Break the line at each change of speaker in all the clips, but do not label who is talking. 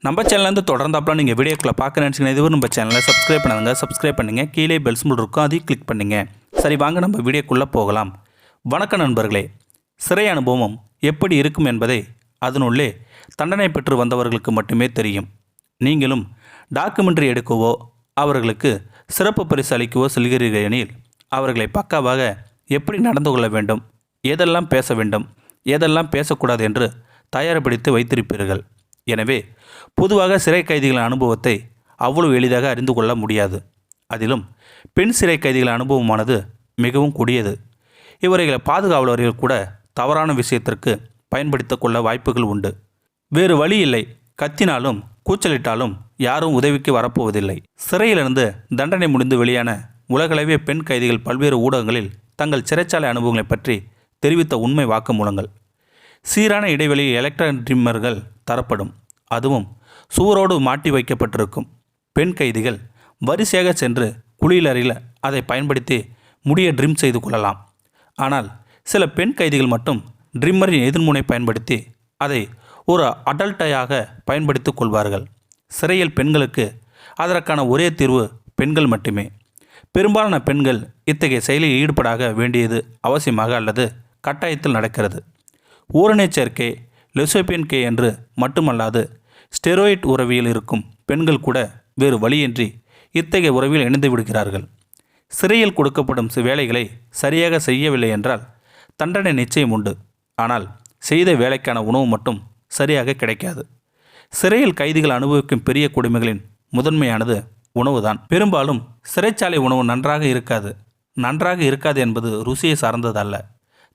நம்ம சேனல்லேருந்து தொடர்ந்தாப்பலாம் நீங்கள் வீடியோக்களை பார்க்க நினச்சிங்கன்னா இதுவரை நம்ம சேனலை சப்ஸ்கிரைப் பண்ணுங்க. சப்ஸ்கிரைப் பண்ணுங்கள். கீழே பெல் சிம்பல் இருக்கும், அதையும் கிளிக் பண்ணுங்கள். சரி, வாங்க நம்ம வீடியோக்குள்ளே போகலாம். வணக்கம் நண்பர்களே. சிறை அனுபவம் எப்படி இருக்கும் என்பதை அதனுள்ளே தண்டனை பெற்று வந்தவர்களுக்கு மட்டுமே தெரியும். நீங்களும் டாக்குமெண்ட்ரி எடுக்கவோ அவர்களுக்கு சிறப்பு பரிசு அளிக்கவோ செல்கிறீர்கள் எனில் அவர்களை பக்காவாக எப்படி நடந்து கொள்ள வேண்டும், எதெல்லாம் பேச வேண்டும், எதெல்லாம் பேசக்கூடாது என்று தயார்படுத்தி வைத்திருப்பீர்கள். எனவே பொதுவாக சிறை கைதிகளின் அனுபவத்தை அவ்வளவு எளிதாக அறிந்து கொள்ள முடியாது. அதிலும் பெண் சிறை கைதிகளின் அனுபவமானது மிகவும் கொடியது. இவர்களை பாதுகாவலர்கள் கூட தவறான விஷயத்திற்கு பயன்படுத்த கொள்ள வாய்ப்புகள் உண்டு. வேறு வழி இல்லை. கத்தினாலும் கூச்சலிட்டாலும் யாரும் உதவிக்கு வரப்போவதில்லை. சிறையிலிருந்து தண்டனை முடிந்து வெளியான உலகளவிய பெண் கைதிகள் பல்வேறு ஊடகங்களில் தங்கள் சிறைச்சாலை அனுபவங்களை பற்றி தெரிவித்த உண்மை வாக்குமூலங்கள். சீரான இடைவெளியில் எலக்ட்ரானிக் ட்ரிம்மர்கள் தரப்படும். அதுவும் சுவரோடு மாட்டி வைக்கப்பட்டிருக்கும். பெண் கைதிகள் வரிசையாக சென்று குளியலறையில் அதை பயன்படுத்தி முடியை ட்ரிம் செய்து கொள்ளலாம். ஆனால் சில பெண் கைதிகள் மட்டும் ட்ரிம்மரின் எதிர்முனை பயன்படுத்தி அதை ஒரு அடல்ட்டையாக பயன்படுத்தி கொள்வார்கள். சிறையில் பெண்களுக்கு அதற்கான ஒரே தீர்வு பெண்கள் மட்டுமே. பெரும்பாலான பெண்கள் இத்தகைய செயலில் ஈடுபடாக வேண்டியது அவசியமாக அல்லது கட்டாயத்தில் நடக்கிறது. ஊரணை சேர்க்கை, லெசோபியன் கே என்று மட்டுமல்லாது ஸ்டெராய்ட் உறவியில் இருக்கும் பெண்கள் கூட வேறு வழியின்றி இத்தகைய உறவில் இணைந்து விடுகிறார்கள். சிறையில் கொடுக்கப்படும் வேலைகளை சரியாக செய்யவில்லை என்றால் தண்டனை நிச்சயம் உண்டு. ஆனால் செய்த வேலைக்கான உணவு மட்டும் சரியாக கிடைக்காது. சிறையில் கைதிகள் அனுபவிக்கும் பெரிய கொடுமைகளின் முதன்மையானது உணவுதான். பெரும்பாலும் சிறைச்சாலை உணவு நன்றாக இருக்காது என்பது ருசியை சார்ந்ததல்ல,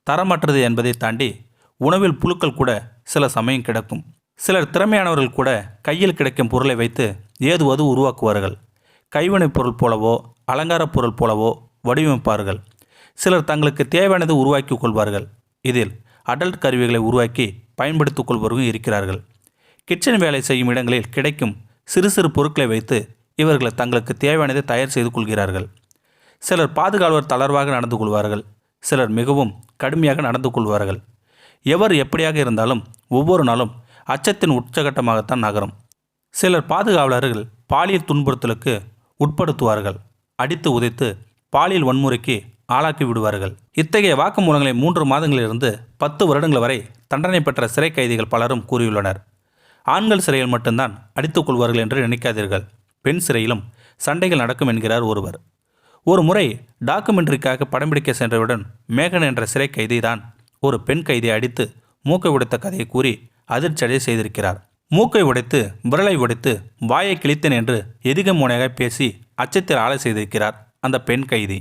தரமற்றது என்பதை தாண்டி உணவில் புழுக்கள் கூட சில சமயம் கிடக்கும். சிலர் திறமையானவர்கள் கூட கையில் கிடைக்கும் பொருளை வைத்து ஏதுவது உருவாக்குவார்கள். கைவினைப் பொருள் போலவோ அலங்கார பொருள் போலவோ வடிவமைப்பார்கள். சிலர் தங்களுக்கு தேவையானது உருவாக்கி கொள்வார்கள். இதில் அடல்ட் கருவிகளை உருவாக்கி பயன்படுத்திக் கொள்வர்களும் இருக்கிறார்கள். கிச்சன் வேலை செய்யும் இடங்களில் கிடைக்கும் சிறு சிறு பொருட்களை வைத்து இவர்கள் தங்களுக்கு தேவையானதை தயார் செய்து கொள்கிறார்கள். சிலர் பாதுகாவலர் தளர்வாக நடந்து கொள்வார்கள். சிலர் மிகவும் கடுமையாக நடந்து கொள்வார்கள். எவர் எப்படியாக இருந்தாலும் ஒவ்வொரு நாளும் அச்சத்தின் உச்சகட்டமாகத்தான் நகரும். சிலர் பாதுகாவலர்கள் பாலியல் துன்புறுத்தலுக்கு உட்படுத்துவார்கள். அடித்து உதைத்து பாலியல் வன்முறைக்கு ஆளாக்கி விடுவார்கள். இத்தகைய வாக்குமூலங்களை 3 மாதங்களிலிருந்து 10 வருடங்கள் வரை தண்டனை பெற்ற சிறை கைதிகள் பலரும் கூறியுள்ளனர். ஆண்கள் சிறையில் மட்டும்தான் அடித்துக் கொள்வார்கள் என்று நினைக்காதீர்கள். பெண் சிறையிலும் சண்டைகள் நடக்கும் என்கிறார் ஒருவர். ஒரு முறை டாக்குமெண்ட்ரிக்காக படம் பிடிக்க சென்றவுடன் மேகன் என்ற சிறை கைதி தான் ஒரு பெண் கைதியை அடித்து மூக்கை உடைத்த கதையை கூறி அதிர்ச்சியடைய செய்திருக்கிறார். மூக்கை உடைத்து, விரலை உடைத்து, வாயை கிழித்தேன் என்று எதிகமோனையாக பேசி அச்சத்தில் ஆளை செய்திருக்கிறார் அந்த பெண் கைதி.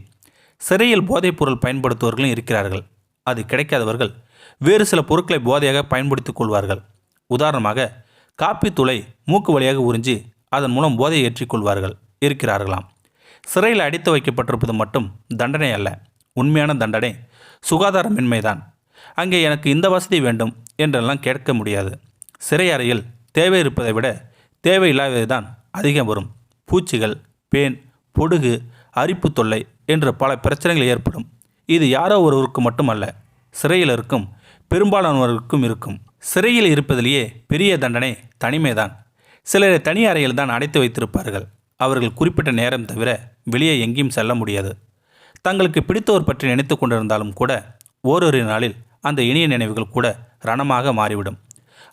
சிறையில் போதைப் பொருள் பயன்படுத்துவர்களும் இருக்கிறார்கள். அது கிடைக்காதவர்கள் வேறு சில பொருட்களை போதையாக பயன்படுத்திக் கொள்வார்கள். உதாரணமாக காப்பி தூளை மூக்கு வழியாக உறிஞ்சி அதன் மூலம் போதையை ஏற்றிக்கொள்வார்கள் இருக்கிறார்களாம். சிறையில் அடைத்து வைக்கப்பட்டிருப்பது மட்டும் தண்டனை அல்ல. உண்மையான தண்டனை சுகாதாரமின்மைதான். அங்கே எனக்கு இந்த வசதி வேண்டும் என்றெல்லாம் கேட்க முடியாது. சிறை அறையில் தேவை இருப்பதை விட தேவையில்லாதது தான் அதிகம் வரும். பூச்சிகள், பேன், பொடுகு, அரிப்பு தொல்லை என்று பல பிரச்சனைகள் ஏற்படும். இது யாரோ ஒருவருக்கு மட்டுமல்ல, சிறையில் இருக்கும் பெரும்பாலானவர்களுக்கும் இருக்கும். சிறையில் இருப்பதிலேயே பெரிய தண்டனை தனிமைதான். சிலரை தனி அறையில் தான் அடைத்து வைத்திருப்பார்கள். அவர்கள் குறிப்பிட்ட நேரம் தவிர வெளியே எங்கேயும் செல்ல முடியாது. தங்களுக்கு பிடித்தவர் பற்றி நினைத்து கொண்டிருந்தாலும் கூட ஓரிரு நாளில் அந்த இனிய நினைவுகள் கூட ரணமாக மாறிவிடும்.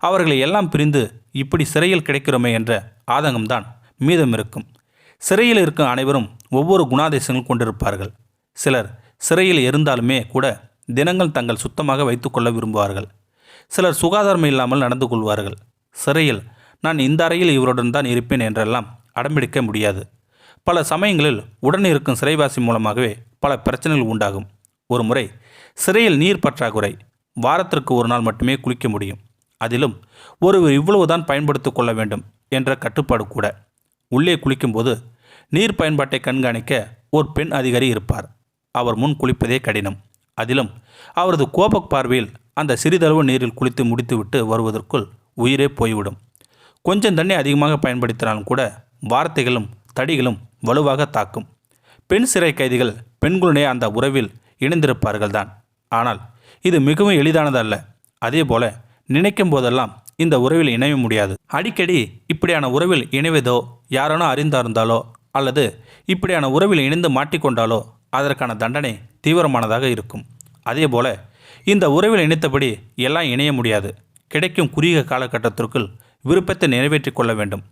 அவர்களை எல்லாம் பிரிந்து இப்படி சிறையில் கிடைக்கிறோமே என்ற ஆதங்கம்தான் மீதம் இருக்கும். சிறையில் இருக்கும் அனைவரும் ஒவ்வொரு குணாதிசயங்கள் கொண்டிருப்பார்கள். சிலர் சிறையில் இருந்தாலுமே கூட தினங்கள் தங்கள் சுத்தமாக வைத்துக்கொள்ள விரும்புவார்கள். சிலர் சுகாதாரம் இல்லாமல் நடந்து கொள்வார்கள். சிறையில் நான் இந்த அறையில் இவருடன் தான் இருப்பேன் என்றெல்லாம் அடம்பிடிக்க முடியாது. பல சமயங்களில் உடன் இருக்கும் சிறைவாசி மூலமாகவே பல பிரச்சனைகள் உண்டாகும். ஒரு முறை சிறையில் நீர் பற்றாக்குறை. வாரத்திற்கு ஒரு நாள் மட்டுமே குளிக்க முடியும். அதிலும் ஒருவர் இவ்வளவுதான் பயன்படுத்தி கொள்ள வேண்டும் என்ற கட்டுப்பாடு கூட. உள்ளே குளிக்கும்போது நீர் பயன்பாட்டை கண்காணிக்க ஒரு பெண் அதிகாரி இருப்பார். அவர் முன் குளிப்பதே கடினம். அதிலும் அவரது கோப பார்வையில் அந்த சிறிதளவு நீரில் குளித்து முடித்துவிட்டு வருவதற்குள் உயிரே போய்விடும். கொஞ்சம் தண்ணி அதிகமாக பயன்படுத்தினாலும் கூட வார்த்தைகளும் தடிகளும் வலுவாக தாக்கும். பெண் சிறை கைதிகள் பெண்களுடைய அந்த உறவில் இணைந்திருப்பார்கள் தான். ஆனால் இது மிகவும் எளிதானதல்ல. அதே போல நினைக்கும் போதெல்லாம் இந்த உறவில் இணைய முடியாது. அடிக்கடி இப்படியான உறவில் இணைவதோ யாரானோ அறிந்தார்ந்தாலோ அல்லது இப்படியான உறவில் இணைந்து மாட்டிக்கொண்டாலோ அதற்கான தண்டனை தீவிரமானதாக இருக்கும். அதேபோல இந்த உறவில் இணைத்தபடி எல்லாம் இணைய முடியாது. கிடைக்கும் குறுகிய காலகட்டத்திற்குள் விருப்பத்தை நிறைவேற்றி கொள்ள வேண்டும்.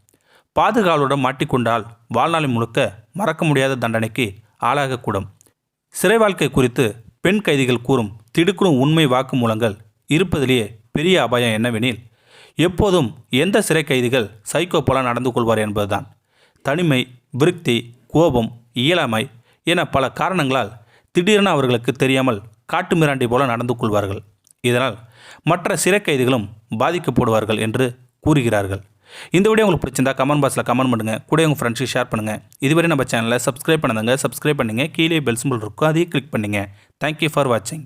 பாதுகாவலுடன் மாட்டிக்கொண்டால் வாழ்நாள் முழுக்க மறக்க முடியாத தண்டனைக்கு ஆளாகக்கூடும். சிறை வாழ்க்கை குறித்து பெண் கைதிகள் கூறும் திடுக்குறும் உண்மை வாக்குமூலங்கள் இருப்பதிலேயே பெரிய அபாயம் என்னவெனில், எப்போதும் எந்த சிறை கைதிகள் சைக்கோ போல நடந்து கொள்வார் என்பதுதான். தனிமை, விரக்தி, கோபம், இயலாமை என பல காரணங்களால் திடீரென அவர்களுக்கு தெரியாமல் காட்டுமிராண்டி போல நடந்து கொள்வார்கள். இதனால் மற்ற சிறை கைதிகளும் பாதிக்கப்படுவார்கள் என்று கூறுகிறார்கள். இந்த வீடியோ உங்களுக்கு பிடிச்சிருந்தா கமெண்ட் பாக்ஸில் கமெண்ட் பண்ணுங்கள். கூட உங்கள் ஃப்ரெண்ட்ஸுக்கு ஷேர் பண்ணுங்கள். இதுவரை நம்ம சேனலை சப்ஸ்கிரைப் பண்ணுங்க. சப்ஸ்கிரைப் பண்ணுங்கள். கீழே பெல் சிம்பல் இருக்கும், அதையும் கிளிக் பண்ணுங்கள். தேங்க்யூ ஃபார் வாட்சிங்.